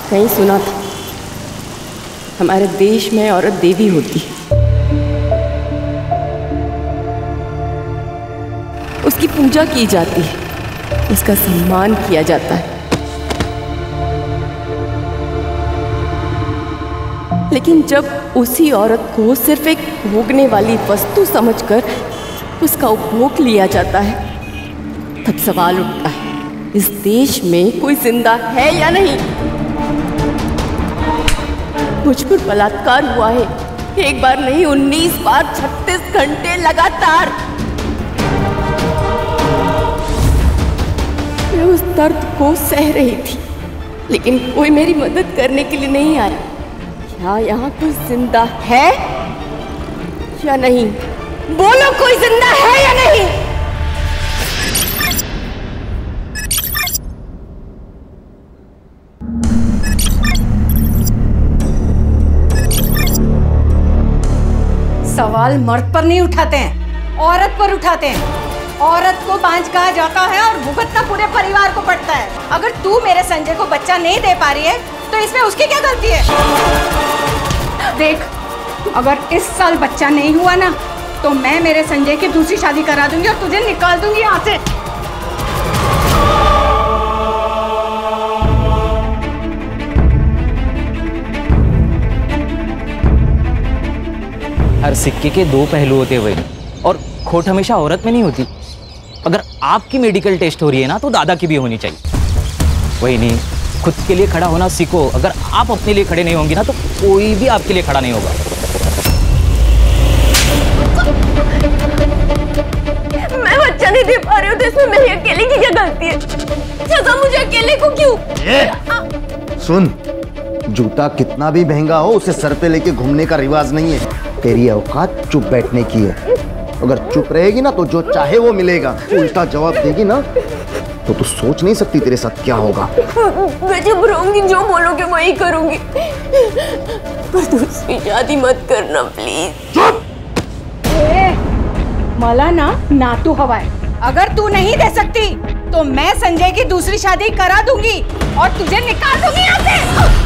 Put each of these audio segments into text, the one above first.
कहीं सुना था हमारे देश में औरत देवी होती है, उसकी पूजा की जाती है, उसका सम्मान किया जाता है। लेकिन जब उसी औरत को सिर्फ एक भोगने वाली वस्तु समझकर उसका उपभोग लिया जाता है, तब सवाल उठता है, इस देश में कोई जिंदा है या नहीं? मुझ पर बलात्कार हुआ है, एक बार नहीं 19 बार, 36 घंटे लगातार। मैं उस दर्द को सह रही थी, लेकिन कोई मेरी मदद करने के लिए नहीं आया। क्या यहाँ कोई जिंदा है या नहीं? बोलो, कोई जिंदा है या नहीं? सवाल मर्द पर नहीं उठाते हैं, औरत पर उठाते हैं। औरत को बांझ कहा जाता है और भुगतना पूरे परिवार को पड़ता है। अगर तू मेरे संजय को बच्चा नहीं दे पा रही है तो इसमें उसकी क्या गलती है? देख, अगर इस साल बच्चा नहीं हुआ ना तो मैं मेरे संजय की दूसरी शादी करा दूंगी और तुझे निकाल दूंगी यहाँ से। हर सिक्के के दो पहलू होते हुए, और खोट हमेशा औरत में नहीं होती। अगर आपकी मेडिकल टेस्ट हो रही है ना तो दादा की भी होनी चाहिए। वही नहीं, खुद के लिए खड़ा होना सीखो। अगर आप अपने लिए खड़े नहीं होंगे ना तो कोई भी आपके लिए खड़ा नहीं होगा। मैं बच्चा नहीं दे पा रही हूँ तो इसमें मेरी अकेले की क्या गलती है? सजा मुझे अकेले को क्यों? सुन, जूता कितना भी महंगा हो उसे सर पे लेके घूमने का रिवाज नहीं है। तेरी औकात चुप बैठने की है। अगर चुप रहेगी ना तो जो चाहे वो मिलेगा। उल्टा जवाब देगी ना तो तू सोच नहीं सकती तेरे साथ क्या होगा। मैं चुप रहूंगी, जो बोलोगे वही करूंगी, पर दूसरी शादी मत करना प्लीज। चुप! मला ना तू हवा है। अगर तू नहीं दे सकती तो मैं संजय की दूसरी शादी करा दूंगी और तुझे निकाल दूंगी यहाँ से।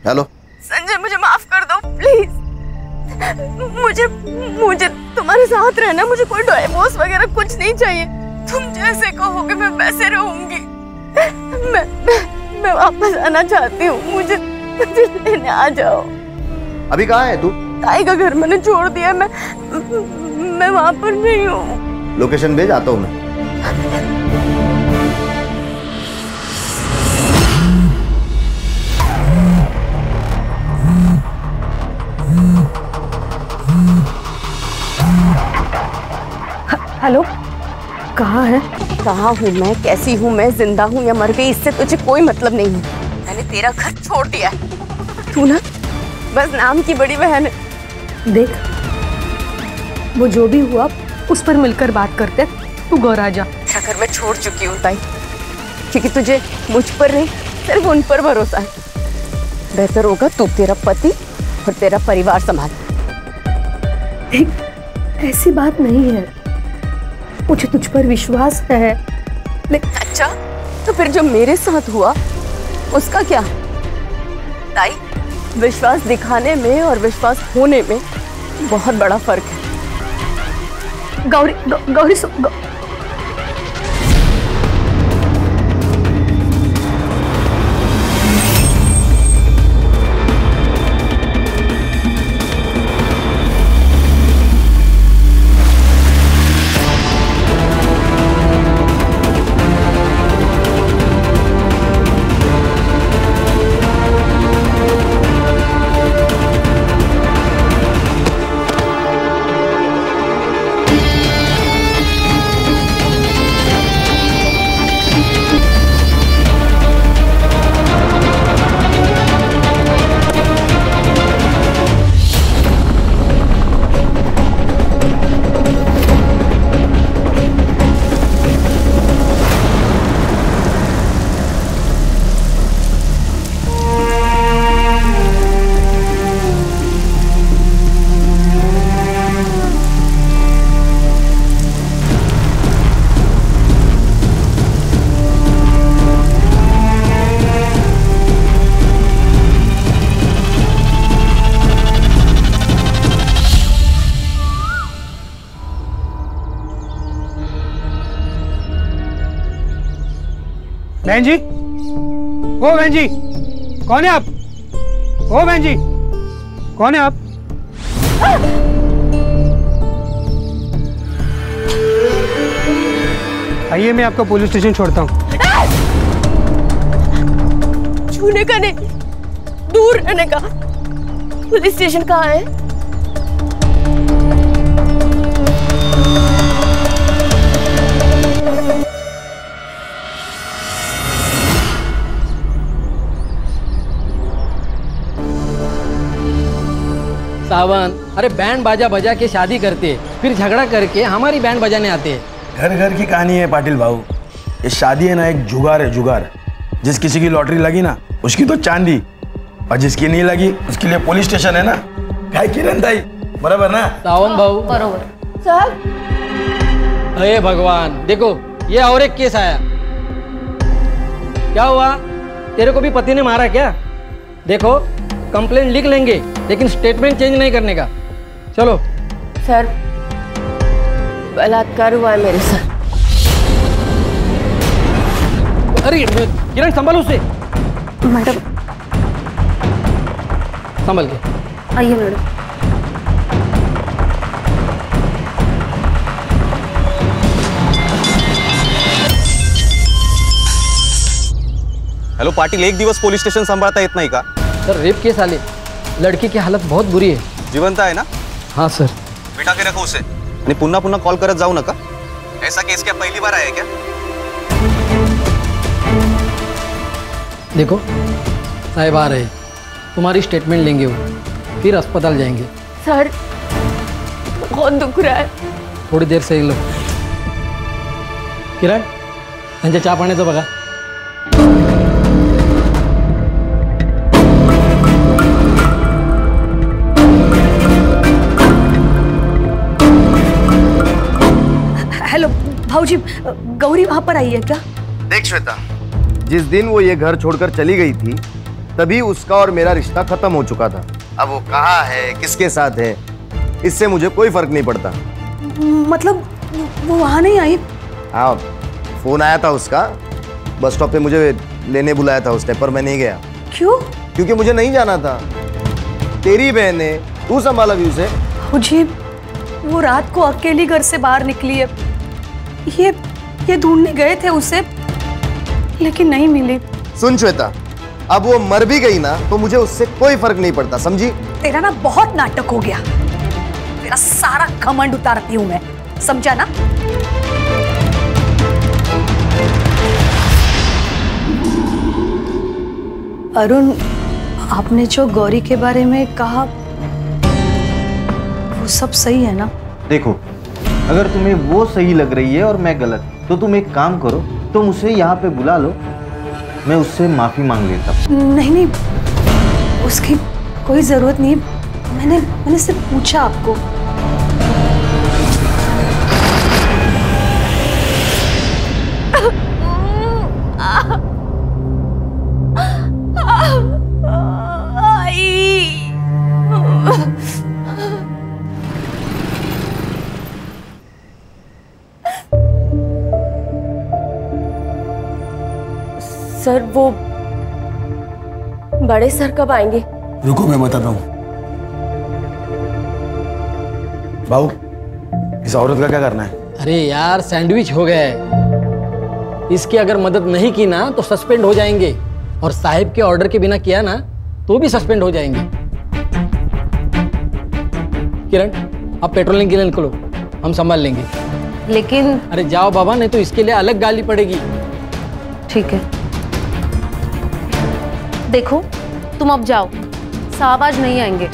हेलो संजय, मुझे माफ कर दो प्लीज। मुझे तुम्हारे साथ रहना, मुझे कोई डिवोर्स वगैरह कुछ नहीं चाहिए। तुम जैसे कहोगे मैं वैसे रहूंगी। मैं वापस आना चाहती हूँ, मुझे लेने आ जाओ। अभी कहाँ है तू? ताई का घर मैंने छोड़ दिया, मैं वहां पर नहीं हूँ। लोकेशन भेज, आता हूँ मैं। हेलो, कहाँ है? कहाँ हूँ मैं, कैसी हूँ मैं, जिंदा हूँ या मर गई, इससे तुझे कोई मतलब नहीं है। मैंने तेरा घर छोड़ दिया है। तू ना बस नाम की बड़ी बहन है। देख, वो जो भी हुआ उस पर मिलकर बात करते। तू घर आ जा। घर मैं छोड़ चुकी हूँ ताई, क्योंकि तुझे मुझ पर नहीं सिर्फ उन पर भरोसा है। बेहतर होगा तू तेरा पति और तेरा परिवार संभाल। ऐसी बात नहीं है, मुझे तुझ पर विश्वास है। अच्छा, तो फिर जो मेरे साथ हुआ उसका क्या? ताई, विश्वास दिखाने में और विश्वास होने में बहुत बड़ा फर्क है। गौरी बहन जी, ओ बहन जी, कौन है आप? ओ बहन जी, कौन है आप? आइए, मैं आपको पुलिस स्टेशन छोड़ता हूँ। छूने का नहीं, दूर रहने का। पुलिस स्टेशन कहाँ है? सावन, अरे बैंड बाजा बजा के शादी करते, फिर झगड़ा करके हमारी बैंड बजाने आते हैं। घर घर की कहानी है पाटिल भाऊ। ये शादी है ना, एक जुगार है, जुगार। जिस किसी की लॉटरी लगी ना, उसकी तो चांदी, और जिसकी नहीं लगी उसके लिए पुलिस स्टेशन है ना। काय किरण ताई, बराबर ना? सावन भाऊ बरोबर साहब। अरे भगवान, देखो ये और एक केस आया। क्या हुआ, तेरे को भी पति ने मारा क्या? देखो कंप्लेंट लिख लेंगे, लेकिन स्टेटमेंट चेंज नहीं करने का। चलो। सर, बलात्कार हुआ है मेरे साथ। अरे किरण, संभाल उसे। मैडम, संभल के आइए मैडम। हेलो पाटिल, एक दिवस पोलीस स्टेशन सांभाळता येत नाही का? सर, रेप केस आले, लड़की की हालत बहुत बुरी है। जिवंत आहे ना? हाँ सर। बिठा के रखो उसे, आणि पुन्हा पुन्हा कॉल करत जाऊ नका। ऐसा केस क्या पहली बार आया क्या? देखो साहब आ रहे, तुम्हारी स्टेटमेंट लेंगे वो, फिर अस्पताल जाएंगे। सर, बहुत दुख रहा है। थोड़ी देर से ही लो। किरण, त्यांच्या चहा पाण्याचं बघा। हेलो भाऊजी, गौरी वहां पर आई है क्या? देख श्वेता, जिस दिन वो ये घर छोड़कर चली गई थी, तभी उसका और मेरा रिश्ता खत्म हो चुका था। अब वो कहाँ है, किसके साथ है, इससे मुझे कोई फर्क नहीं पड़ता। मतलब वो वहां नहीं आई? हाँ, फोन आया था उसका, बस स्टॉप पे मुझे लेने बुलाया था उसने, पर मैं नहीं गया। क्यों? क्योंकि मुझे नहीं जाना था। तेरी बहन है, तू संभाला भी उसे। भाऊजी, वो रात को अकेली घर से बाहर निकली है। ये ढूंढने गए थे उसे, लेकिन नहीं मिली। सुन श्वेता, अब वो मर भी गई ना तो मुझे उससे कोई फर्क नहीं पड़ता, समझी? तेरा ना बहुत नाटक हो गया। तेरा सारा घमंड उतारती हूं मैं, समझा ना? अरुण, आपने जो गौरी के बारे में कहा वो सब सही है ना? देखो, अगर तुम्हें वो सही लग रही है और मैं गलत, तो तुम एक काम करो, तुम उसे यहाँ पे बुला लो, मैं उससे माफी मांग लेता हूँ। नहीं, उसकी कोई जरूरत नहीं। मैंने सिर्फ पूछा आपको। सर, वो बड़े सर कब आएंगे? रुको, मैं बताता हूँ। भाऊ, इस औरत का क्या करना है? अरे यार, सैंडविच हो गया है। इसकी अगर मदद नहीं की ना तो सस्पेंड हो जाएंगे, और साहिब के ऑर्डर के बिना किया ना तो भी सस्पेंड हो जाएंगे। किरण, आप पेट्रोलिंग के लिए निकलो, हम संभाल लेंगे। लेकिन अरे जाओ बाबा, नहीं तो इसके लिए अलग गाली पड़ेगी। ठीक है, देखो तुम अब जाओ, साहब आज नहीं आएंगे,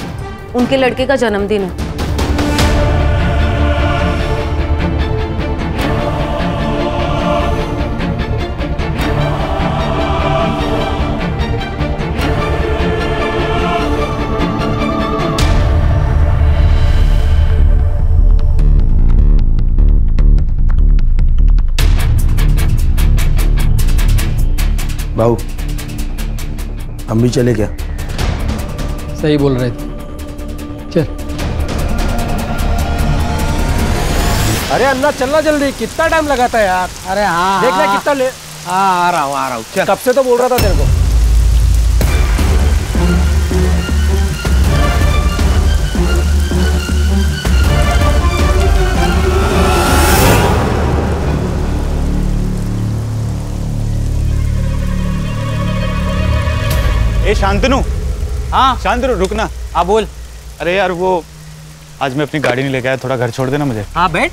उनके लड़के का जन्मदिन है। भाऊ, हम भी चले क्या? सही बोल रहे थे, चल। अरे अन्ना, चलना जल्दी, कितना टाइम लगाता है यार। अरे हाँ, देखना कितना हाँ, आ रहा हूँ कब से तो बोल रहा था तेरे को। ए शांतनु, हाँ शांतनु रुकना। हाँ बोल। अरे यार वो आज मैं अपनी गाड़ी नहीं लेके आया, थोड़ा घर छोड़ देना मुझे। हाँ बैठ।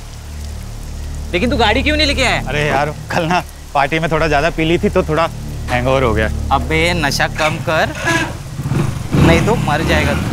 लेकिन तू गाड़ी क्यों नहीं लेके आया? अरे यार कल ना पार्टी में थोड़ा ज्यादा पी ली थी तो थोड़ा हैंगओवर हो गया। अबे नशा कम कर, नहीं तो मर जाएगा तू।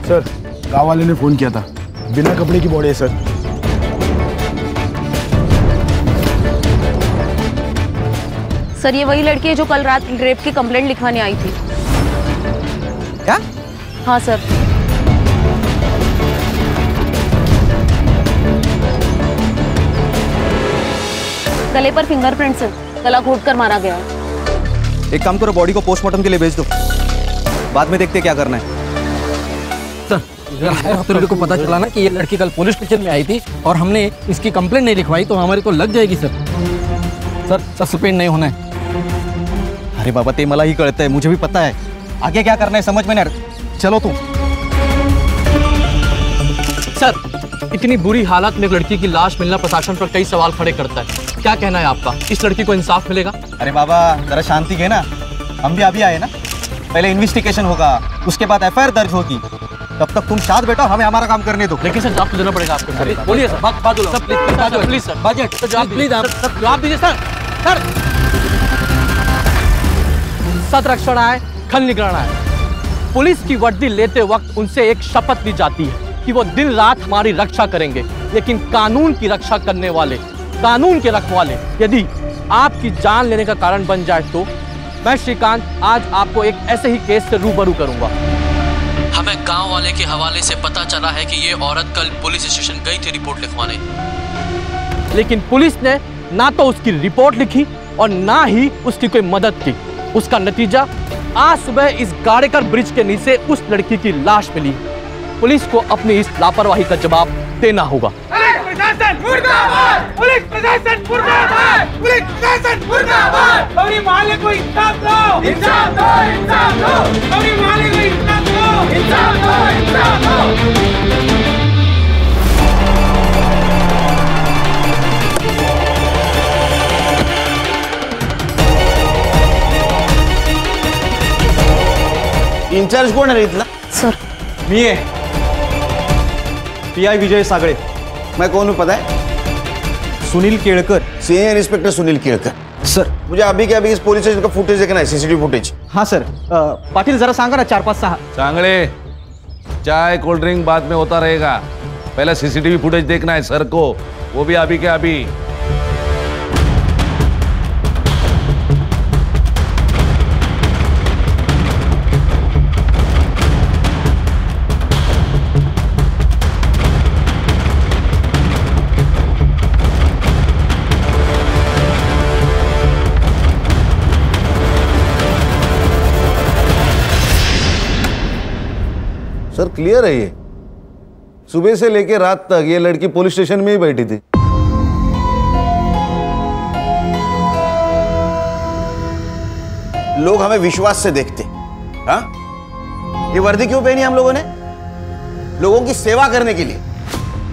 सर गाँव वाले ने फोन किया था, बिना कपड़े की बॉडी है सर। सर ये वही लड़की है जो कल रात रेप की कंप्लेंट लिखवाने आई थी। क्या? हाँ सर। गले पर फिंगरप्रिंट्स है, गला घोट कर मारा गया है। एक काम करो, बॉडी को पोस्टमार्टम के लिए भेज दो, बाद में देखते क्या करना है। सर को पता चला ना कि ये लड़की कल पुलिस स्टेशन में आई थी और हमने इसकी कंप्लेंट नहीं लिखवाई तो हमारी तो लग जाएगी सर। सर सस्पेंड नहीं होना है। अरे बाबा ते मला ही कळतंय, मुझे भी पता है, आगे क्या करना है समझ में नहीं आ रहा। चलो तुम। सर इतनी बुरी हालत में एक लड़की की लाश मिलना प्रशासन पर कई सवाल खड़े करता है। क्या कहना है आपका, इस लड़की को इंसाफ मिलेगा? अरे बाबा जरा शांति के ना, हम भी अभी आए ना, पहले इन्वेस्टिगेशन होगा, उसके बाद एफआईआर दर्ज होगी, तब तक तुम शांत बैठो, हमें हमारा काम करने दो। लेकिन सर जवाब तो देना पड़ेगा आपको। सर बोलिए सर, बात प्लीज सर, बजट सर जवाब प्लीज, आप जवाब दीजिए सर। सर सत रक्षण आए खल निगराना है। पुलिस की वर्दी लेते वक्त उनसे एक शपथ ली जाती है कि वो दिन रात हमारी रक्षा करेंगे, लेकिन कानून की रक्षा करने वाले, कानून के रखवाले यदि आपकी जान लेने का कारण बन जाए तो मैं श्रीकांत आज आपको एक ऐसे ही केस से रूबरू करूंगा। हमें गांव वाले के हवाले से पता चला है कि ये औरत कल पुलिस स्टेशन गई थी रिपोर्ट लिखवाने, लेकिन पुलिस ने ना तो उसकी रिपोर्ट लिखी और ना ही उसकी कोई मदद की। उसका नतीजा आज सुबह इस गाड़ेकर ब्रिज के नीचे उस लड़की की लाश मिली। पुलिस को अपनी इस लापरवाही का जवाब देना होगा। पुलिस प्रशासन मुर्दाबाद! पुलिस प्रशासन मुर्दाबाद! अपनी मालिक को इंसाफ दो! इंसाफ दो! इंसाफ दो! अपनी मालिक को इंसाफ दो! इंसाफ दो! इंसाफ दो! इंचार्ज कोण आहे इथला? सर मी है पीआई विजय सागड़े। मैं कौन हूँ पता है? Sunil Kelkar. Senior inspector Sunil Kelkar. Sir मुझे अभी के अभी इस पुलिस स्टेशन का फुटेज देखना है, सीसीटीवी फुटेज। हाँ सर, पाटिल जरा सांगा ना 4-5-6। चांगले चाय कोल्ड ड्रिंक बाद में होता रहेगा, पहले सीसीटीवी फुटेज देखना है सर को, वो भी अभी के अभी। सर क्लियर है ये, सुबह से लेकर रात तक ये लड़की पुलिस स्टेशन में ही बैठी थी। लोग हमें विश्वास से देखते। हाँ, ये वर्दी क्यों पहनी हम लोगों ने? लोगों की सेवा करने के लिए।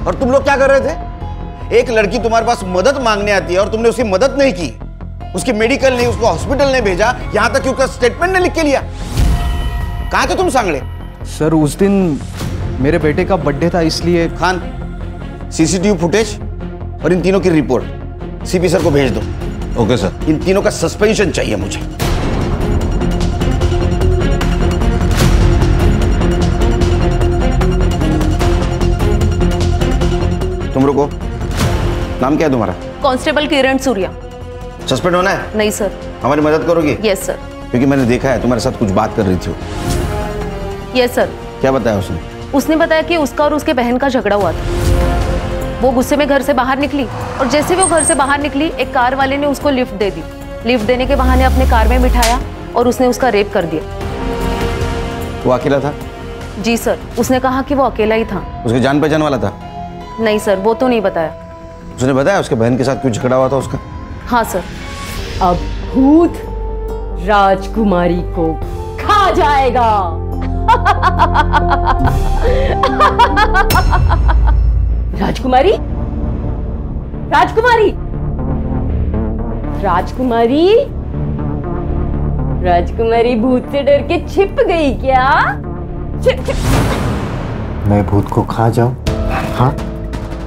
और तुम लोग क्या कर रहे थे? एक लड़की तुम्हारे पास मदद मांगने आती है और तुमने उसकी मदद नहीं की, उसकी मेडिकल नहीं, उसको हॉस्पिटल नहीं भेजा, यहां तक कि उसका स्टेटमेंट नहीं लिख के लिया। कहां थे तुम सांगड़े? सर उस दिन मेरे बेटे का बर्थडे था इसलिए। खान, सीसीटीवी फुटेज और इन तीनों की रिपोर्ट सीपी सर को भेज दो। Okay sir. इन तीनों का सस्पेंशन चाहिए मुझे। तुम रुको, नाम क्या है तुम्हारा? कांस्टेबल किरण सूर्या। सस्पेंड होना है? नहीं सर। हमारी मदद करोगी? Yes sir. क्योंकि मैंने देखा है तुम्हारे साथ कुछ बात कर रही थी। Yes sir. क्या बताया उसने? उसने बताया कि उसका और उसके बहन का झगड़ा हुआ था। वो गुस्से में घर से बाहर निकली और जैसे वो घर से बाहर निकली, एक कार वाले ने उसको लिफ्ट दे दी। लिफ्ट देने के बहाने अपने कार में बिठाया और उसने उसका रेप कर दिया। वो अकेला था? जी सर, उसने कहा कि वो अकेला ही था। उसके जान पहचान वाला था? नहीं सर, वो तो नहीं बताया। उसने बताया उसके बहन के साथ कुछ झगड़ा हुआ था उसका? हाँ सर। अब भूत राजकुमारी को खा जाएगा। राजकुमारी, राजकुमारी, राजकुमारी, राजकुमारी भूत से डर के छिप गई क्या? छिप छिप। मैं भूत को खा जाऊं? हाँ,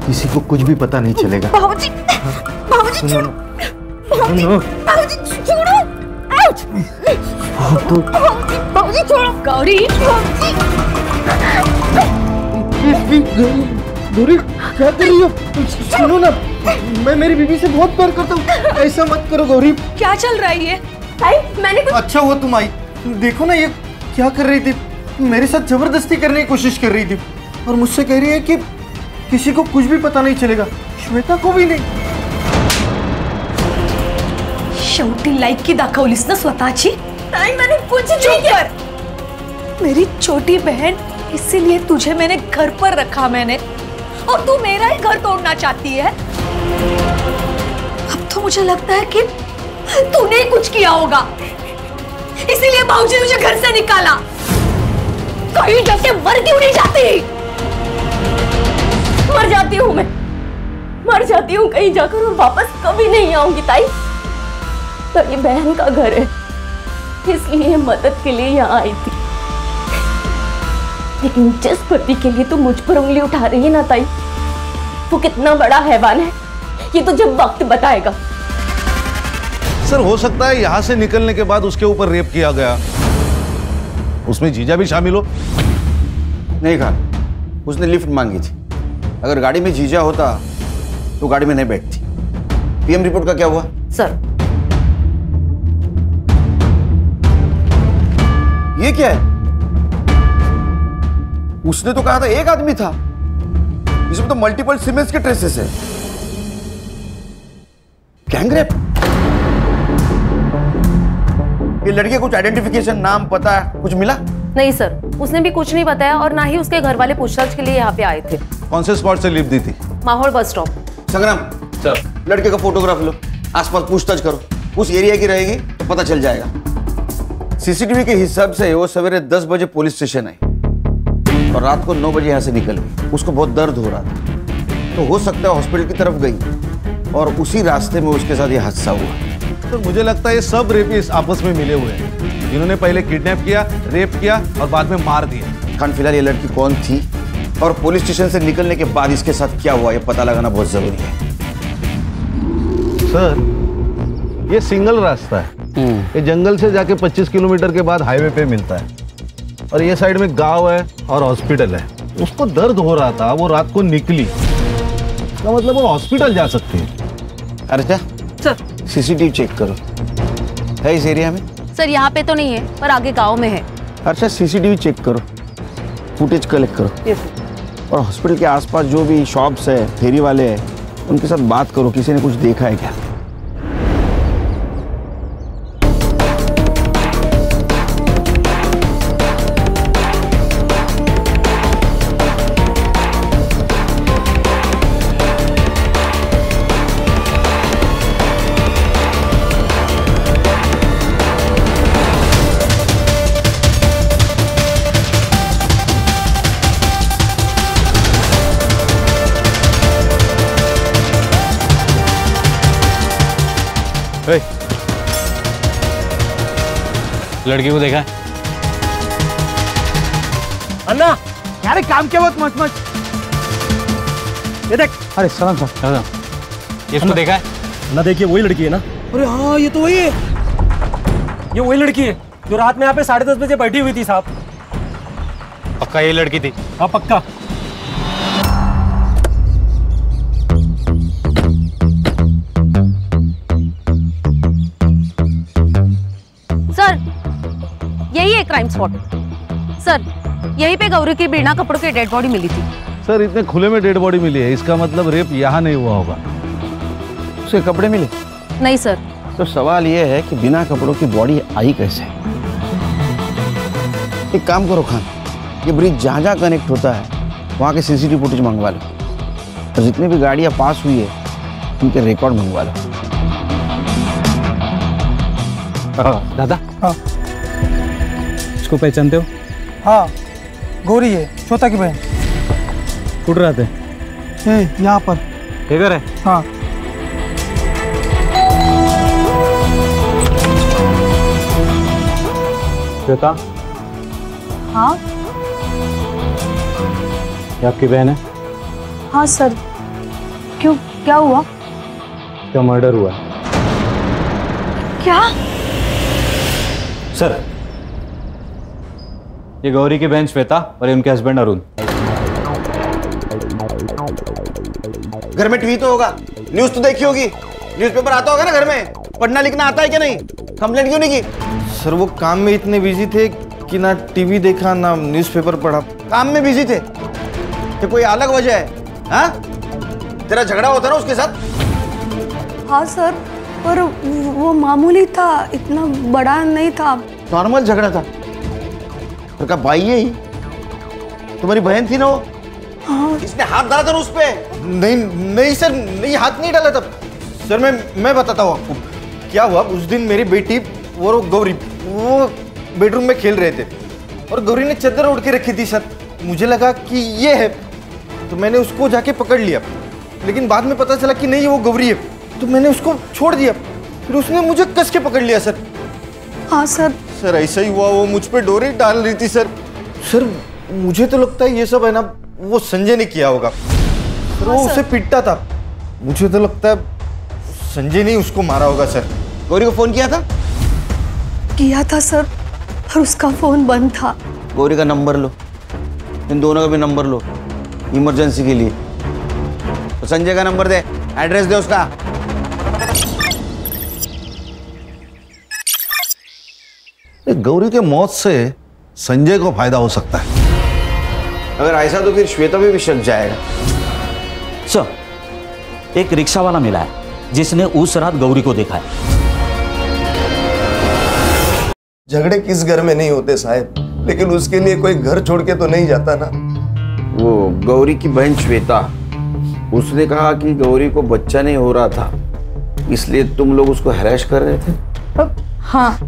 किसी को कुछ भी पता नहीं चलेगा। बाबूजी, बाबूजी छोड़ो, बाबूजी, बाबूजी छोड़ो, आउट, बाबूजी छोड़ो, गौरी, गौरी क्या कर रही हो? सुनो ना, मैं मेरी बीवी से बहुत प्यार करता हूँ, ऐसा मत करो गौरी। क्या चल रहा है ये? मैंने कुछ... अच्छा हुआ तुम आई। देखो ना ये क्या कर रही थी, मेरे साथ जबरदस्ती करने की कोशिश कर रही थी और मुझसे कह रही है कि किसी को कुछ भी पता नहीं चलेगा, श्वेता को भी नहीं। शेवटी लायकी दाखवलीस ना स्वतःची? नहीं, मैंने कुछ नहीं किया। मेरी छोटी बहन, इसीलिए तुझे मैंने घर पर रखा मैंने, और तू मेरा ही घर तोड़ना चाहती है। अब तो मुझे लगता है कि तूने ही कुछ किया होगा, इसीलिए बाबूजी ने मुझे घर से निकाला। कहीं जाके मर क्यों नहीं जाती? मर जाती हूँ मैं, मर जाती हूँ कहीं जाकर और वापस कभी नहीं आऊंगी ताई। तो ये बहन का घर है, इसलिए मदद के लिए यहाँ आई थी। लेकिन जिस पति के लिए तू मुझ पर उंगली उठा रही है ना ताई, वो कितना बड़ा हैवान है ये तो जब वक्त बताएगा। सर हो सकता है यहाँ से निकलने के बाद उसके ऊपर रेप किया गया, उसमें जीजा भी शामिल हो। नहीं खान, उसने लिफ्ट मांगी थी। अगर गाड़ी में जीजा होता तो गाड़ी में नहीं बैठती। पीएम रिपोर्ट का क्या हुआ? सर, ये क्या है? उसने तो कहा था एक आदमी था, इसमें तो मल्टीपल सीमेंस के ट्रेसेस है। गैंगरेप? ये लड़के कुछ आइडेंटिफिकेशन, नाम, पता कुछ मिला? नहीं सर, उसने भी कुछ नहीं बताया और ना ही उसके घर वाले पूछताछ के लिए यहाँ पे आए थे। कौन से स्पॉट से लिफ्ट दी थी? माहौल बस स्टॉप। संग्राम सर, लड़के का फोटोग्राफ लो, आसपास पूछताछ करो, उस एरिया की रहेगी तो पता चल जाएगा। सीसीटीवी के हिसाब से वो सवेरे 10 बजे पुलिस स्टेशन आई और रात को 9 बजे यहाँ से निकल गई। उसको बहुत दर्द हो रहा था, तो हो सकता है हॉस्पिटल की तरफ गई और उसी रास्ते में उसके साथ ये हादसा हुआ। तो मुझे लगता है ये सब रेपिस्ट आपस में मिले हुए हैं, जिन्होंने पहले किडनैप किया, रेप किया और बाद में मार दिया। खान, फिलहाल ये लड़की कौन थी और पुलिस स्टेशन से निकलने के बाद इसके साथ क्या हुआ, ये पता लगाना बहुत जरूरी है। सर, ये सिंगल रास्ता है। ये जंगल से जाके 25 किलोमीटर के बाद हाईवे पे मिलता है और ये साइड में गांव है और हॉस्पिटल है। उसको दर्द हो रहा था, वो रात को निकली, इसका मतलब वो हॉस्पिटल जा सकती है। अर्चा सर, सीसीटीवी चेक करो, है इस एरिया में? सर यहाँ पे तो नहीं है, पर आगे गांव में है। अच्छा, सीसीटीवी चेक करो, फुटेज कलेक्ट करो। यस। और हॉस्पिटल के आसपास जो भी शॉप्स है, फेरी वाले हैं, उनके साथ बात करो, किसी ने कुछ देखा है क्या? लड़की को देखा है? अन्ना, यार काम क्या बहुत मच मच। ये देख। अरे सलाम साहब। इसको देखा है? ना देखिए, वही लड़की है ना? अरे हाँ, ये तो वही है। ये वही लड़की है जो रात में यहाँ पे 10:30 बजे बैठी हुई थी साहब। पक्का ये लड़की थी? हाँ पक्का। Crime spot. सर, यहीं पे गौरी की बिना कपड़ों की डेड बॉडी मिली थी। सर इतने खुले में डेड बॉडी मिली है, इसका मतलब रेप यहाँ नहीं हुआ होगा। उसके कपड़े मिले? नहीं सर। तो सवाल ये है कि बिना कपड़ों की बॉडी आई कैसे? एक काम करो खान, ये ब्रिज जहाँ जहाँ कनेक्ट होता है वहाँ के सीसीटीवी फुटेज मंगवा लो, और जितनी भी गाड़ियाँ पास हुई है उनके रिकॉर्ड मंगवा लो। दादा, हाँ इसको पहचानते हो? हाँ, गौरी है, श्वेता की बहन। कुछ रहते ये यहाँ पर इधर है। हाँ। श्वेता, हाँ ये आपकी बहन है? हाँ सर, क्यों, क्या हुआ? क्या मर्डर हुआ है? क्या? सर, ये गौरी की बहन श्वेता और ये उनके हस्बैंड अरुण। घर में टीवी तो होगा, न्यूज तो देखी होगी, न्यूज़पेपर आता होगा ना घर में, पढ़ना लिखना आता है क्या नहीं? कंप्लेंट क्यों नहीं की? सर वो काम में इतने बिजी थे कि ना टीवी देखा ना न्यूज़पेपर पढ़ा। काम में बिजी थे? तो कोई अलग वजह है? हाँ, तेरा झगड़ा होता ना उसके साथ? हाँ सर, पर वो मामूली था, इतना बड़ा नहीं था। नॉर्मल झगड़ा था? और का भाई है ही? तुम्हारी बहन थी ना वो? हाँ। इसने हाथ डाला था ना उस पे? नहीं नहीं सर, नहीं हाथ नहीं डाला था सर। मैं बताता हूँ आपको क्या हुआ। उस दिन मेरी बेटी और गौरी वो बेडरूम में खेल रहे थे और गौरी ने चादर ओढ़ के रखी थी सर। मुझे लगा कि ये है तो मैंने उसको जाके पकड़ लिया, लेकिन बाद में पता चला कि नहीं वो गौरी है, तो मैंने उसको छोड़ दिया। फिर उसने मुझे कस के पकड़ लिया सर। हाँ सर। सर ऐसा ही हुआ, वो मुझ पे डोरी डाल रही थी सर। सर मुझे तो लगता है ये सब है ना वो संजय ने किया होगा। सर वो उसे पीटता था, मुझे तो लगता है संजय ने उसको मारा होगा सर। गौरी को फोन किया था? किया था सर, पर उसका फोन बंद था। गौरी का नंबर लो, इन दोनों का भी नंबर लो इमरजेंसी के लिए। तो संजय का नंबर दे, एड्रेस दे उसका। गौरी के मौत से संजय को फायदा हो सकता है। अगर ऐसा तो फिर श्वेता भी शक जाएगा। सर, एक रिक्शा वाला मिला है जिसने उस रात गौरी को देखा है। झगड़े किस घर में नहीं होते साहब, लेकिन उसके लिए कोई घर छोड़ के तो नहीं जाता ना। वो गौरी की बहन श्वेता, उसने कहा कि गौरी को बच्चा नहीं हो रहा था, इसलिए तुम लोग उसको हैरेस कर रहे थे। हाँ,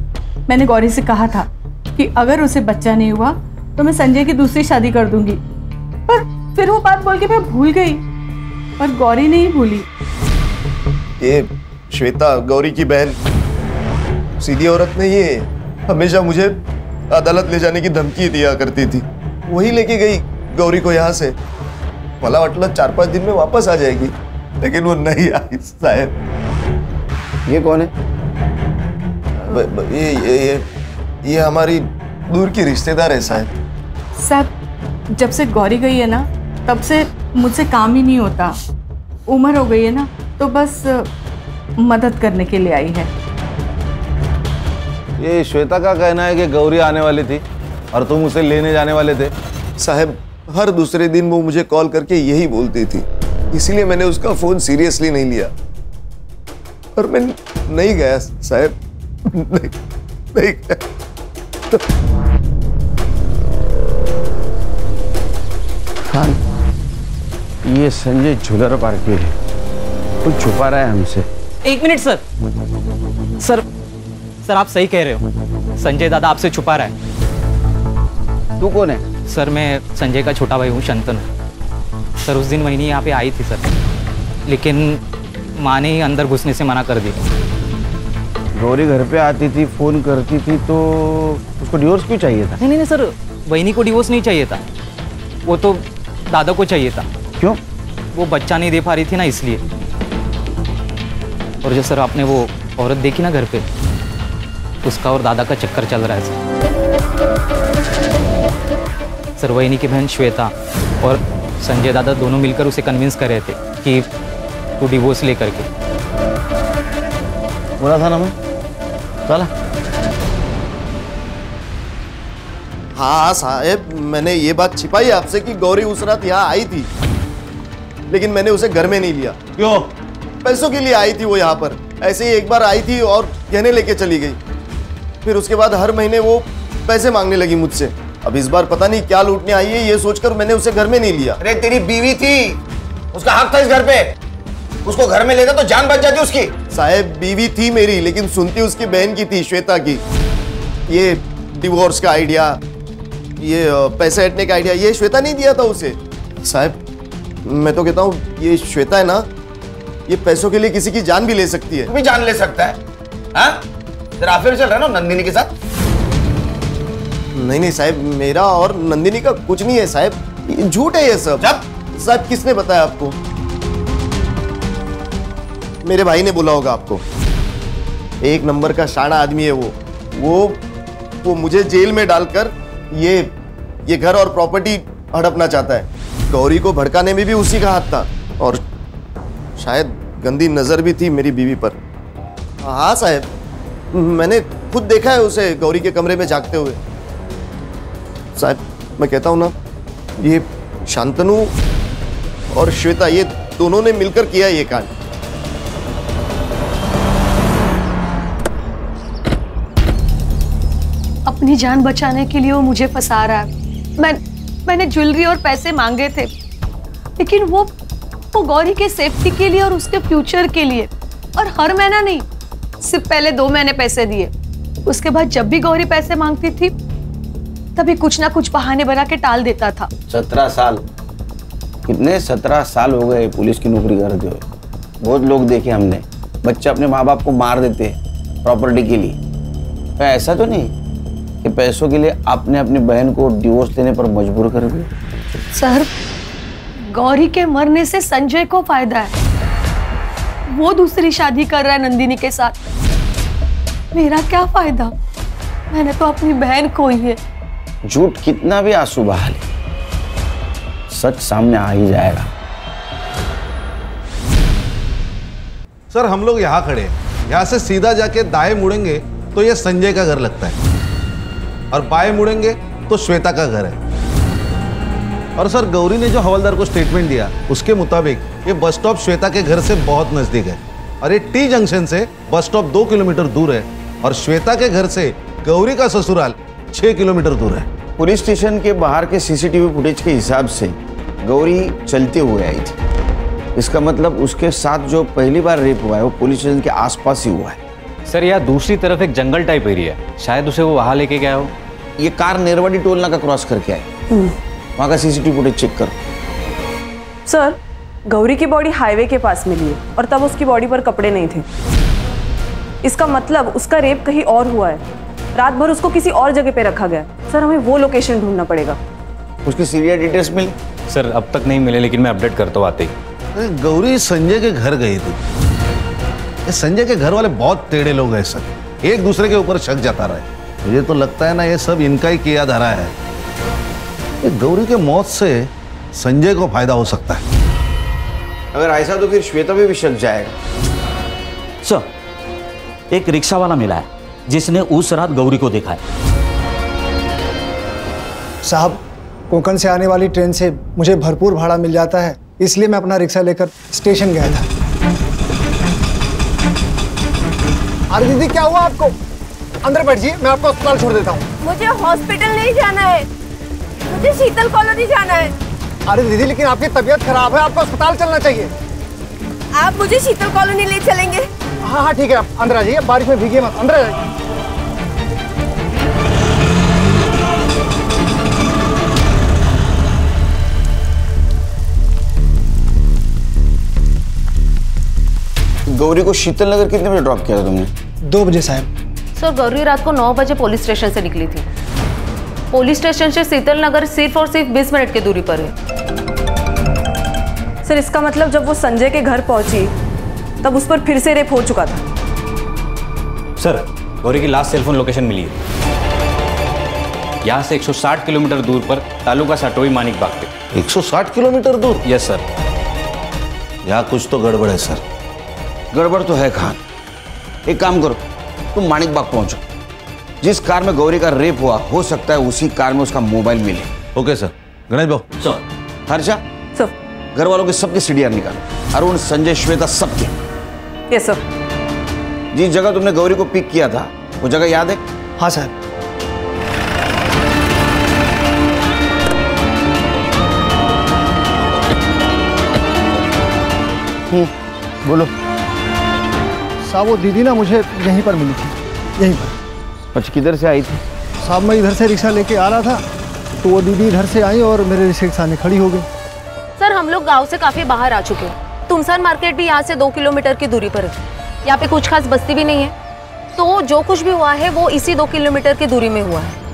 मैंने गौरी से कहा था कि अगर उसे बच्चा नहीं हुआ तो मैं संजय की दूसरी शादी कर दूंगी, पर फिर वो बात बोल के मैं भूल गई, पर गौरी नहीं भूली। ये श्वेता गौरी की बहन सीधी औरत नहीं है, हमेशा मुझे अदालत ले जाने की धमकी दिया करती थी। वही लेके गई गौरी को यहाँ से। मला वाटलं 4-5 दिन में वापस आ जाएगी, लेकिन वो नहीं आई साहब। ये कौन है? ये हमारी दूर की रिश्तेदार है साहब। साहब, जब से गौरी गई है ना तब से मुझसे काम ही नहीं होता। उम्र हो गई है ना, तो बस मदद करने के लिए आई है। ये श्वेता का कहना है कि गौरी आने वाली थी और तुम उसे लेने जाने वाले थे। साहब, हर दूसरे दिन वो मुझे कॉल करके यही बोलती थी, इसलिए मैंने उसका फोन सीरियसली नहीं लिया और मैं नहीं गया साहब। नहीं गया। खान, ये संजय झूलर पार्टी है, कुछ छुपा रहा है हमसे। एक मिनट सर। सर आप सही कह रहे हो, संजय दादा आपसे छुपा रहा है। तू कौन है? सर मैं संजय का छोटा भाई हूँ, शंतनु। सर उस दिन वहीनी यहाँ पे आई थी सर, लेकिन माँ ने ही अंदर घुसने से मना कर दी। गौरी घर पे आती थी, फोन करती थी, तो उसको डिवोर्स क्यों चाहिए था? नहीं सर, वहीनी को डिवोर्स नहीं चाहिए था, वो तो दादा को चाहिए था। क्यों? वो बच्चा नहीं दे पा रही थी ना, इसलिए। और जो सर आपने वो औरत देखी ना घर पे, उसका और दादा का चक्कर चल रहा है सर। वहीनी की बहन श्वेता और संजय दादा दोनों मिलकर उसे कन्विंस कर रहे थे कि तू डिवोर्स ले करके। बोला था ना मैं, चला। हाँ साहब, मैंने ये बात छिपाई आपसे कि गौरी उस रात यहाँ आई थी, लेकिन मैंने उसे घर में नहीं लिया। क्यों? पैसों के लिए आई थी वो यहाँ पर। ऐसे ही एक बार आई थी और गहने लेके चली गई। फिर उसके बाद हर महीने वो पैसे मांगने लगी मुझसे। अब इस बार पता नहीं क्या लूटने आई है, ये सोचकर मैंने उसे घर में नहीं लिया। अरे तेरी बीवी थी, उसका हक था इस घर पे, उसको घर में लेता तो जान बच जाती उसकी। साहब बीवी थी मेरी, लेकिन सुनती उसकी बहन की थी, श्वेता की। ये डिवोर्स का आइडिया, ये पैसे हटने का आइडिया, ये श्वेता नहीं दिया था उसे। साहब मैं तो कहता हूँ ये श्वेता है ना, ये पैसों के लिए किसी की जान भी ले सकती है। भी जान ले सकता है? हाँ? तेरा अफेयर चल रहा है ना नंदिनी के साथ? नहीं साहब, मेरा और नंदिनी का कुछ नहीं है साहब, ये झूठ है ये सब। साहब किसने बताया आपको? मेरे भाई ने बोला होगा आपको। एक नंबर का शाना आदमी है वो मुझे जेल में डालकर ये घर और प्रॉपर्टी हड़पना चाहता है। गौरी को भड़काने में भी उसी का हाथ था, और शायद गंदी नजर भी थी मेरी बीवी पर। हाँ साहब, मैंने खुद देखा है उसे गौरी के कमरे में जागते हुए। साहब मैं कहता हूं ना, ये शांतनु और श्वेता, ये दोनों ने मिलकर किया ये कांड। अपनी जान बचाने के लिए वो मुझे फंसा रहा है। मैंने ज्वेलरी और पैसे मांगे थे, लेकिन वो गौरी के सेफ्टी के लिए और उसके फ्यूचर के लिए, और हर महीना नहीं, सिर्फ पहले 2 महीने पैसे दिए। उसके बाद जब भी गौरी पैसे मांगती थी तभी कुछ ना कुछ बहाने बना के टाल देता था। 17 साल, कितने 17 साल हो गए पुलिस की नौकरी करते हुए। बहुत लोग देखे हमने, बच्चे अपने माँ बाप को मार देते हैं प्रॉपर्टी के लिए। तो ऐसा तो नहीं कि पैसों के लिए आपने अपनी बहन को डिवोर्स देने पर मजबूर कर दिया? सर, गौरी के मरने से संजय को फायदा है। वो दूसरी शादी कर रहा है नंदिनी के साथ। मेरा क्या फायदा? मैंने तो अपनी बहन खोई है। झूठ कितना भी आंसू बहा ले, सच सामने आ ही जाएगा। सर हम लोग यहाँ खड़े हैं, यहाँ से सीधा जाके दाएं मुड़ेंगे तो ये संजय का घर लगता है, और बाएं मुड़ेंगे तो श्वेता का घर है। और सर गौरी ने जो हवलदार को स्टेटमेंट दिया उसके मुताबिक ये बस स्टॉप श्वेता के घर से बहुत नजदीक है, और ये टी जंक्शन से बस स्टॉप 2 किलोमीटर दूर है, और श्वेता के घर से गौरी का ससुराल 6 किलोमीटर दूर है। पुलिस स्टेशन के बाहर के सीसीटीवी फुटेज के हिसाब से गौरी चलते हुए आई थी। इसका मतलब उसके साथ जो पहली बार रेप हुआ है वो पुलिस स्टेशन के आसपास ही हुआ है। सर यहाँ दूसरी तरफ एक जंगल टाइप एरिया है, शायद उसे वो वहां लेके गया हो। ये कार नेरवाड़ी टोल नाका क्रॉस करके आई, वहां का सीसीटीवी फुटेज चेक करो। सर, गौरी की बॉडी हाईवे के पास मिली है, और तब उसकी बॉडी पर कपड़े नहीं थे। इसका मतलब उसका रेप कहीं और हुआ है। रात भर उसको किसी और जगह पे रखा गया। सर हमें वो लोकेशन ढूंढना पड़ेगा। उसकी सीरियल डिटेल्स मिली? सर अब तक नहीं मिले, लेकिन मैं अपडेट करता हूँ आते ही। गौरी संजय के घर गई थी। ये संजय के घर वाले बहुत टेढ़े लोग हैं सर, एक दूसरे के ऊपर शक जता रहे हैं। मुझे तो लगता है ना ये सब इनका ही किया धरा है। ये गौरी के मौत से संजय को फायदा हो सकता है। अगर ऐसा तो फिर श्वेता पे भी शक जाएगा। सर, एक रिक्शा वाला मिला है जिसने उस रात गौरी को देखा है। साहब, कोंकण से आने वाली ट्रेन से मुझे भरपूर भाड़ा मिल जाता है, इसलिए मैं अपना रिक्शा लेकर स्टेशन गया था। अरे दीदी क्या हुआ आपको? अंदर बैठिए, मैं आपको अस्पताल छोड़ देता हूँ। मुझे हॉस्पिटल नहीं जाना है, मुझे शीतल कॉलोनी जाना है। अरे दीदी लेकिन आपकी तबीयत खराब है, आपको अस्पताल चलना चाहिए। आप मुझे शीतल कॉलोनी ले चलेंगे? हाँ हाँ ठीक है, आप अंदर आ जाइए, बारिश में भीगिए मत, अंदर आ जाइए। गौरी को शीतल नगर कितने बजे ड्रॉप किया था तुमने? 2 बजे साहब। सर गौरी रात को 9 बजे पुलिस स्टेशन से निकली थी। पुलिस स्टेशन से शीतल नगर सिर्फ और सिर्फ 20 मिनट की दूरी पर है। सर इसका मतलब जब वो संजय के घर पहुंची तब उस पर फिर से रेप हो चुका था। सर गौरी की लास्ट सेलफोन लोकेशन मिली है, यहाँ से 160 किलोमीटर दूर पर तालुका साटोई मानिक बाग पे। 160 किलोमीटर दूर? Yes sir. यहाँ कुछ तो गड़बड़ है सर। गड़बड़ तो है खान। एक काम करो, तुम मानिक बाग पहुंचो, जिस कार में गौरी का रेप हुआ हो सकता है उसी कार में उसका मोबाइल मिले। Okay sir. गणेश भाऊ सर। हर्षा सर। घर वालों के सबके सीडीआर निकालो। अरुण, संजय, श्वेता, सबके। Yes sir. जिस जगह तुमने गौरी को पिक किया था वो जगह याद है? हाँ साहब। बोलो। साहब वो दीदी ना मुझे यहीं पर मिली थी, यहीं पर। अच्छा, किधर से आई थी? साहब मैं इधर से रिक्शा लेके आ रहा था तो वो दीदी इधर से आई और मेरे रिक्शे के सामने खड़ी हो गई। सर हम लोग गांव से काफी बाहर आ चुके हैं। तुमसान मार्केट भी यहाँ से 2 किलोमीटर की दूरी पर है। यहाँ पे कुछ खास बस्ती भी नहीं है, तो जो कुछ भी हुआ है वो इसी 2 किलोमीटर की दूरी में हुआ है।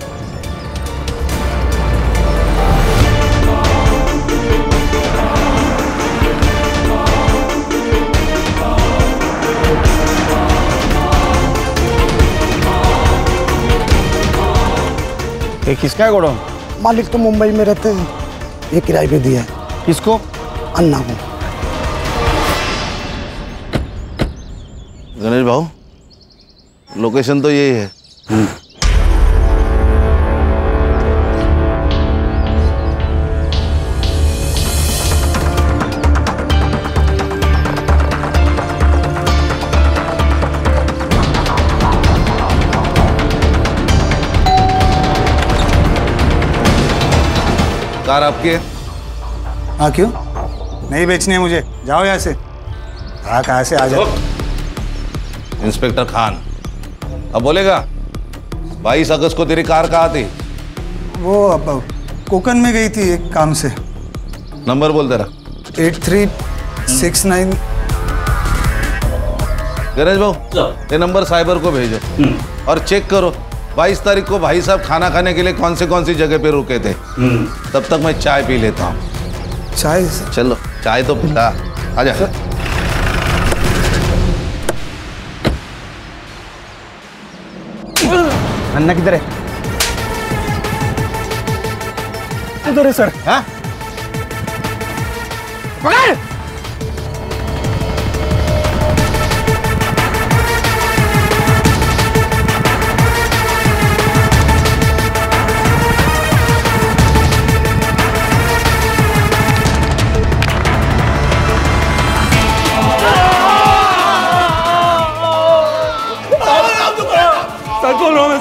ये किसका है गोडाउन? मालिक तो मुंबई में रहते हैं, ये किराए पे दिया है। किसको? अन्ना को। गणेश भाऊ, लोकेशन तो यही है। कार आपकी है? हाँ क्यों? नहीं बेचनी है मुझे, जाओ यहाँ से। हाँ कहाँ से आ जाओ। इंस्पेक्टर खान, अब बोलेगा 22 अगस्त को तेरी कार कहाँ थी? वो अब कोकन में गई थी एक काम से। नंबर बोल तेरा। 8369। गणेश भाऊ, ये नंबर साइबर को भेजो और चेक करो 22 तारीख को भाई साहब खाना खाने के लिए कौन सी जगह पे रुके थे। तब तक मैं चाय पी लेता हूँ। चाय? चलो चाय तो पिला। आजा। अन्ना किधर है? उधर है सर। हाँ? पकड़!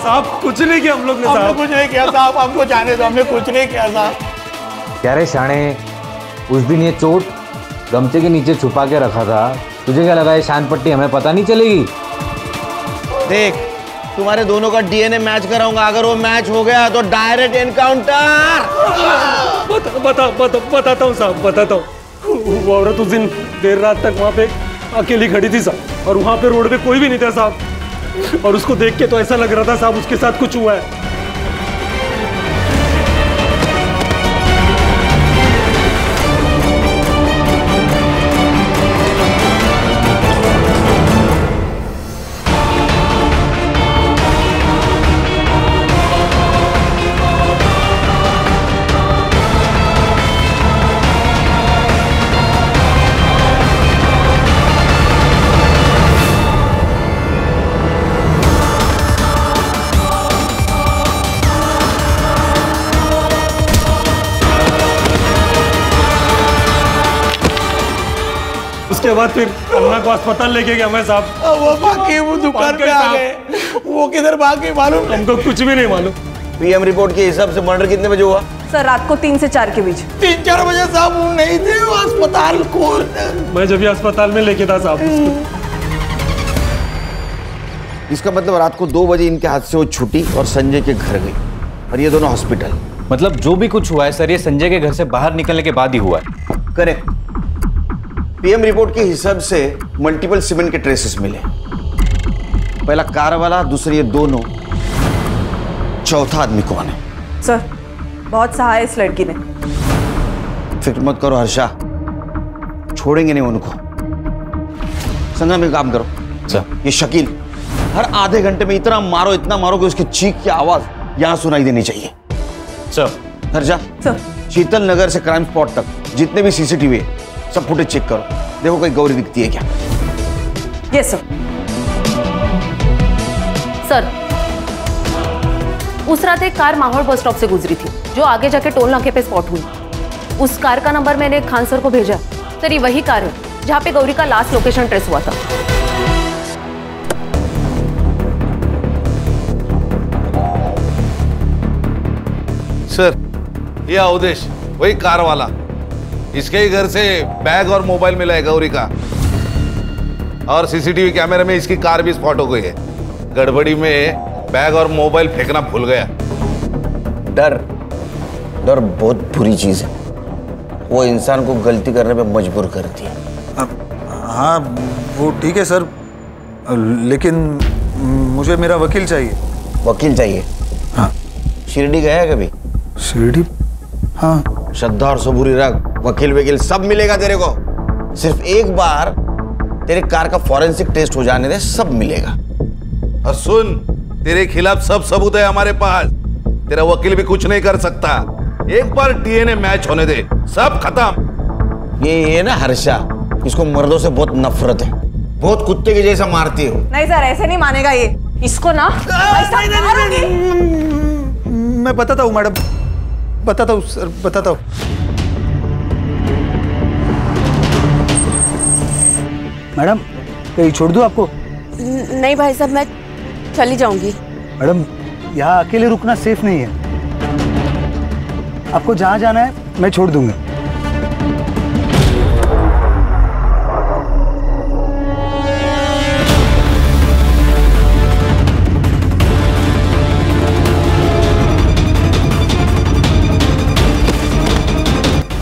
साहब कुछ नहीं किया हम लोग ने। साहब कुछ नहीं किया साहब, हमको जाने दो, हमने कुछ नहीं किया साहब। क्या रे शाणे, उस दिन ये चोट गमछे के नीचे छुपा के रखा था, तुझे क्या लगा ये शान पट्टी हमें पता नहीं चलेगी? देख, तुम्हारे दोनों का डीएनए मैच कराऊंगा। अगर वो मैच हो गया तो डायरेक्ट एनकाउंटर। बताता हूँ साहब, बताता हूँ। वो औरत उस दिन देर रात तक वहाँ पे अकेली खड़ी थी साहब, और वहाँ पे रोड पे कोई भी नहीं था साहब, और उसको देख के तो ऐसा लग रहा था साहब उसके साथ कुछ हुआ है। उसके बाद फिर अन्ना को अस्पताल लेके गया मैं साहब। वो बाकी वो दुकान पे आ गए, वो किधर भाग गए मालूम? हमको कुछ भी नहीं मालूम। पीएम रिपोर्ट के हिसाब से मर्डर कितने बजे हुआ? सर रात को 3 से 4 के बीच। 3-4 बजे साहब वो नहीं थे, वो अस्पताल खोल। मैं जब भी अस्पताल में लेके था साहब। इसका मतलब रात को 2 बजे इनके हाथ से वो छुट्टी और संजय के घर गई, और ये दोनों हॉस्पिटल। मतलब जो भी कुछ हुआ है सर, ये संजय के घर से बाहर निकलने के बाद ही हुआ है। करेक्ट। पीएम रिपोर्ट के हिसाब से मल्टीपल सीमेंट के ट्रेसेस मिले। पहला कार वाला, दूसरे ये दोनों, चौथा आदमी कौन है? सर बहुत सहा है इस लड़की ने। फिक्र मत करो हर्षा, छोड़ेंगे नहीं उनको। संगम में काम करो सर, ये शकील हर आधे घंटे में इतना मारो कि उसकी चीख की आवाज यहां सुनाई देनी चाहिए। सर। हर्षा सर, शीतल नगर से क्राइम स्पॉट तक जितने भी सीसीटीवी है सब फुटेज चेक करो, देखो कोई गौरी दिखती है क्या। Yes sir. सर उस रात एक कार माहौल बस स्टॉप से गुजरी थी, जो आगे जाके टोल नाके पे स्पॉट हुई। उस कार का नंबर मैंने खान सर को भेजा। सर, ये वही कार है जहाँ पे गौरी का लास्ट लोकेशन ट्रेस हुआ था। सर, ये अवधेश वही कार वाला, इसके ही घर से बैग और मोबाइल मिला है गौरी का, और सीसीटीवी कैमरे में इसकी कार भी स्पॉट हो गई है। गड़बड़ी में बैग और मोबाइल फेंकना भूल गया। डर डर बहुत बुरी चीज है, वो इंसान को गलती करने पे मजबूर करती है। हाँ वो ठीक है सर, लेकिन मुझे मेरा वकील चाहिए। वकील चाहिए? हाँ। शिरडी गया है कभी? शिरडी? हाँ। श्रद्धा और सबूरी रख, वकील वकील सब मिलेगा तेरे को। सिर्फ एक बार तेरे कार का फॉरेंसिक टेस्ट हो जाने दे, सब मिलेगा। और सुन, तेरे खिलाफ सब सबूत है हमारे पास, तेरा वकील भी कुछ नहीं कर सकता। एक बार डीएनए मैच होने दे, सब खत्म। ये ना हर्षा, इसको मर्दों से बहुत नफरत है, बहुत कुत्ते के जैसा मारती हो। नहीं सर, ऐसे नहीं मानेगा ये, इसको ना मैं बताता हूँ मैडम, बताता हूँ सर, बताता हूँ। मैडम कहीं छोड़ दूँ आपको? नहीं भाई साहब, मैं चली जाऊंगी। मैडम यहाँ अकेले रुकना सेफ नहीं है, आपको जहाँ जाना है मैं छोड़ दूंगा।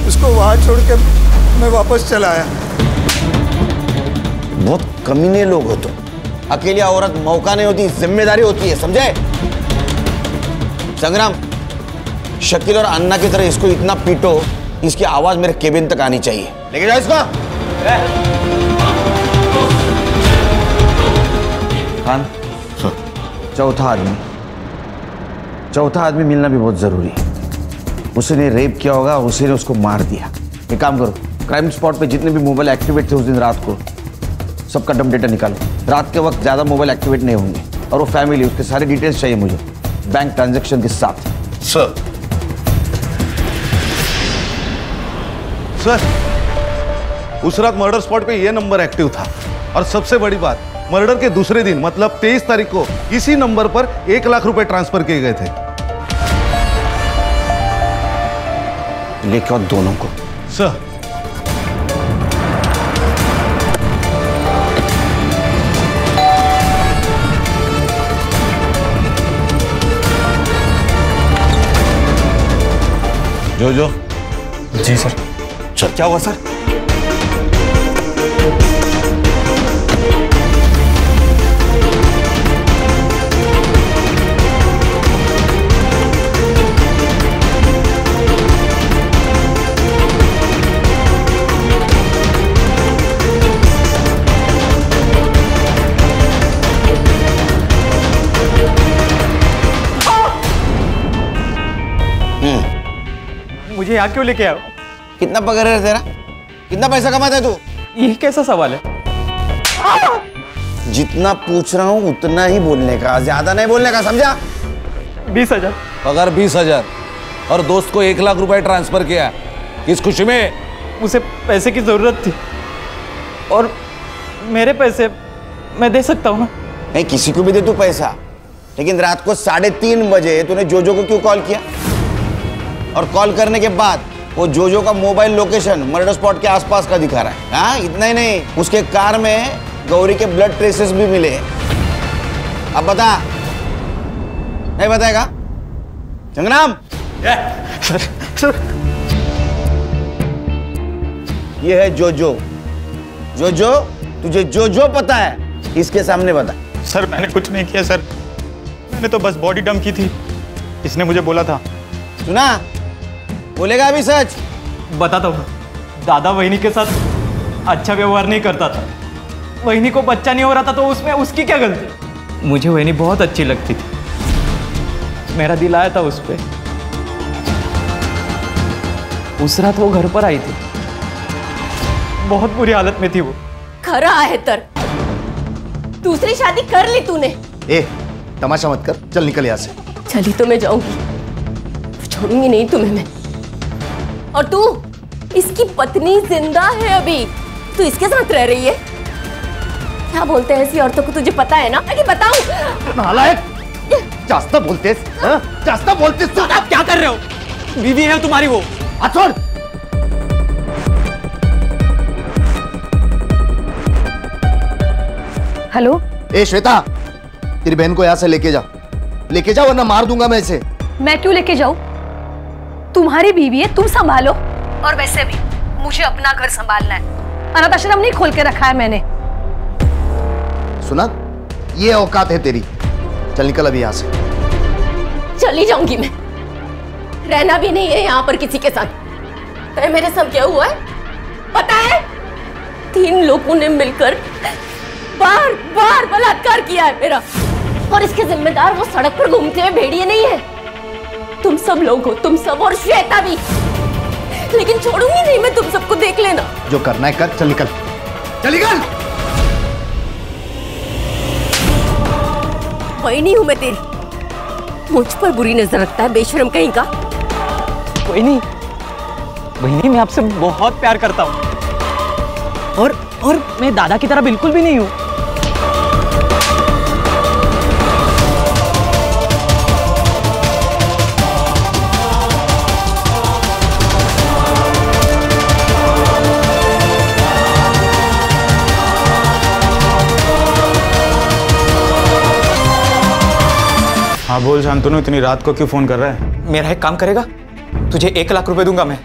इसको वहाँ छोड़ के मैं वापस चला आया। बहुत कमीने लोग हो तुम। अकेली औरत मौका नहीं होती, जिम्मेदारी होती है, समझे? संग्राम, शकील और अन्ना की तरह इसको इतना पीटो, इसकी आवाज मेरे केबिन तक आनी चाहिए। लेके जाओ इसको। खान, चौथा आदमी मिलना भी बहुत जरूरी है। उसने रेप किया होगा, उसी ने उसको मार दिया। एक काम करो, क्राइम स्पॉट पे जितने भी मोबाइल एक्टिवेट थे उस दिन रात को, सबका डम डेटा निकालो। रात के वक्त ज्यादा मोबाइल एक्टिवेट नहीं होंगे, और वो फैमिली, उसके सारे डिटेल्स चाहिए मुझे, बैंक ट्रांजैक्शन के साथ। सर, उस रात मर्डर स्पॉट पे ये नंबर एक्टिव था, और सबसे बड़ी बात, मर्डर के दूसरे दिन मतलब 23 तारीख को इसी नंबर पर 1 लाख रुपए ट्रांसफर किए गए थे। लेके आओ दोनों को। सर, जो जी सर। चल, क्या हुआ सर? मुझे यहाँ क्यों लेके आओ? कितना पगार है तेरा? कितना पैसा कमाता है तू? ये कैसा सवाल है? जितना पूछ रहा हूँ उतना ही बोलने का, ज्यादा नहीं बोलने का, समझा? 20,000 पगार 20,000, और दोस्त को 1 लाख रुपए ट्रांसफर किया। किस खुशी में? उसे पैसे की जरूरत थी, और मेरे पैसे मैं दे सकता हूँ ना। नहीं, किसी को भी दे तू पैसा, लेकिन रात को 3:30 बजे तूने जोजो को क्यों कॉल किया? और कॉल करने के बाद वो जोजो का मोबाइल लोकेशन मर्डर स्पॉट के आसपास का दिखा रहा है। हाँ, इतना ही नहीं, उसके कार में गौरी के ब्लड ट्रेसेस भी मिले। अब बता, नहीं बताएगा? संग्राम, ये है जोजो। जोजो, तुझे जोजो पता है? इसके सामने बता। सर मैंने कुछ नहीं किया सर, मैंने तो बस बॉडी डंप की थी, इसने मुझे बोला था। सुना? बोलेगा अभी सच? बताता हूँ, दादा वहिनी के साथ अच्छा व्यवहार नहीं करता था। वहिनी को बच्चा नहीं हो रहा था, तो उसमें उसकी क्या गलती? मुझे वहिनी बहुत अच्छी लगती थी, मेरा दिल आया था उस पर। उस रात वो घर पर आई थी, बहुत बुरी हालत में थी वो। खरा है तर, दूसरी शादी कर ली तूने। ए, तमाशा मत कर, चल निकल यहाँ से। चली तो मैं जाऊंगी, छोड़ूंगी नहीं तुम्हें मैं। और तू, इसकी पत्नी जिंदा है अभी, तू इसके साथ रह रही है? क्या बोलते हैं ऐसी औरतों को, तुझे पता है ना? कि बताऊं? नालायक, जास्ता बोलते जास्ता बोलते। आप क्या कर रहे हो? बीवी है तुम्हारी वो। छोड़। हेलो। ए श्वेता, तेरी बहन को यहाँ से लेके जा वरना मार दूंगा मैं इसे। मैं क्यों लेके जाऊं? तुम्हारी बीवी है, तुम संभालो। और वैसे भी मुझे अपना घर संभालना है, अनाथ आश्रम नहीं खोल के रखा है मैंने। सुना, ये औकात है तेरी। चल निकल अभी यहाँ से। चली जाऊंगी मैं, रहना भी नहीं है यहाँ पर किसी के साथ। मेरे साथ क्या हुआ है पता है? 3 लोगों ने मिलकर बार बार बलात्कार किया है मेरा, और इसके जिम्मेदार वो सड़क पर घूमते हुए भेड़िए नहीं है, तुम सब लोग हो, तुम सब, और श्वेता भी। लेकिन छोड़ूंगी नहीं मैं तुम सबको, देख लेना। जो करना है कर, चल निकल, चल निकल। कोई नहीं हूं मैं तेरी, मुझ पर बुरी नजर रखता है बेशरम कहीं का। कोई नहीं बहनी, मैं आपसे बहुत प्यार करता हूं, और मैं दादा की तरह बिल्कुल भी नहीं हूं। हाँ बोल शांतनु, इतनी रात को क्यों फोन कर रहा है? मेरा एक काम करेगा, तुझे 1 लाख रुपए दूंगा मैं।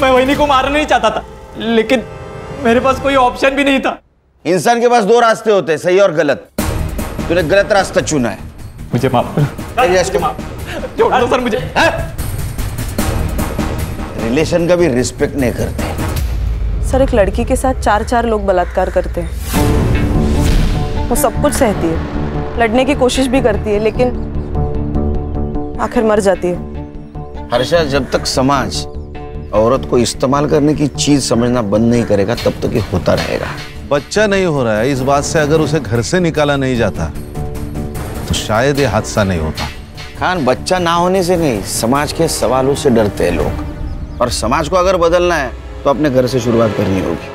मैं वहीनी को मारना नहीं चाहता था, लेकिन मेरे पास कोई ऑप्शन भी नहीं था। इंसान के पास 2 रास्ते होते हैं, सही और गलत। तूने गलत रास्ता चुना है। मुझे माफ करो। छोड़ दो सर मुझे। रिलेशन का भी रिस्पेक्ट नहीं करते। सर, एक लड़की के साथ 4 लोग बलात्कार करते हैं। वो सब कुछ सहती है, लड़ने की कोशिश भी करती है, लेकिन आखिर मर जाती है। हर्षा, जब तक समाज औरत को इस्तेमाल करने की चीज समझना बंद नहीं करेगा, तब तक ये होता रहेगा। बच्चा नहीं हो रहा है, इस बात से अगर उसे घर से निकाला नहीं जाता तो शायद ये हादसा नहीं होता। खान, बच्चा ना होने से नहीं, समाज के सवालों से डरते हैं लोग, और समाज को अगर बदलना है तो अपने घर से शुरुआत करनी होगी।